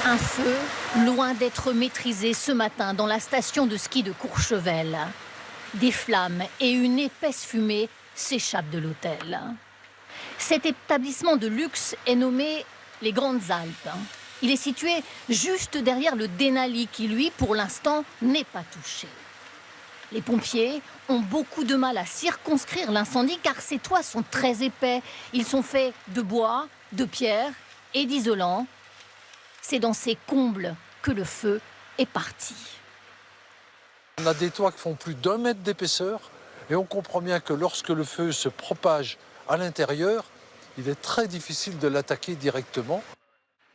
Un feu, loin d'être maîtrisé ce matin dans la station de ski de Courchevel. Des flammes et une épaisse fumée s'échappent de l'hôtel. Cet établissement de luxe est nommé les Grandes Alpes. Il est situé juste derrière le Denali qui, lui, pour l'instant, n'est pas touché. Les pompiers ont beaucoup de mal à circonscrire l'incendie car ces toits sont très épais. Ils sont faits de bois, de pierre et d'isolant. C'est dans ces combles que le feu est parti. On a des toits qui font plus d'1 mètre d'épaisseur et on comprend bien que lorsque le feu se propage à l'intérieur, il est très difficile de l'attaquer directement.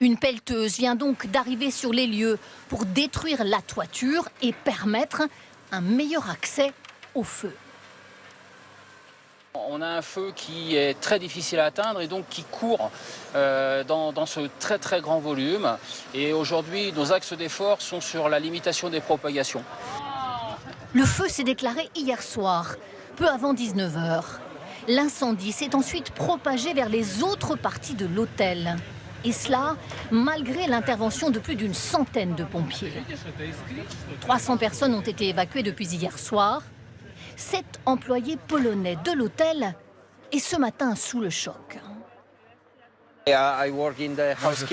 Une pelleteuse vient donc d'arriver sur les lieux pour détruire la toiture et permettre un meilleur accès au feu. On a un feu qui est très difficile à atteindre et donc qui court dans ce très très grand volume. Et aujourd'hui, nos axes d'effort sont sur la limitation des propagations. Le feu s'est déclaré hier soir, peu avant 19 h. L'incendie s'est ensuite propagé vers les autres parties de l'hôtel. Et cela, malgré l'intervention de plus d'une centaine de pompiers. 300 personnes ont été évacuées depuis hier soir. 7 employés polonais de l'hôtel est ce matin sous le choc. Je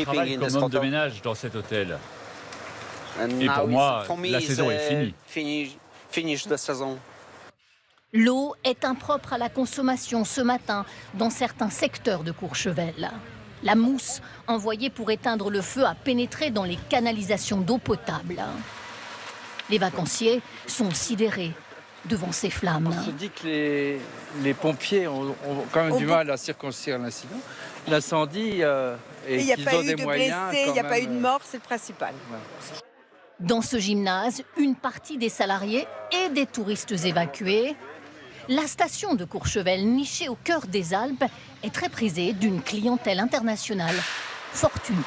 travaille comme homme de ménage dans cet hôtel. Et pour moi, la saison est finie. L'eau est impropre à la consommation ce matin dans certains secteurs de Courchevel. La mousse envoyée pour éteindre le feu a pénétré dans les canalisations d'eau potable. Les vacanciers sont sidérés devant ces flammes. On se dit que les pompiers ont quand même du mal à circonscrire l'incendie et qu'ils ont des moyens. Il n'y a pas eu de mort, c'est le principal. Ouais. Dans ce gymnase, une partie des salariés et des touristes évacués. La station de Courchevel, nichée au cœur des Alpes, est très prisée d'une clientèle internationale fortunée.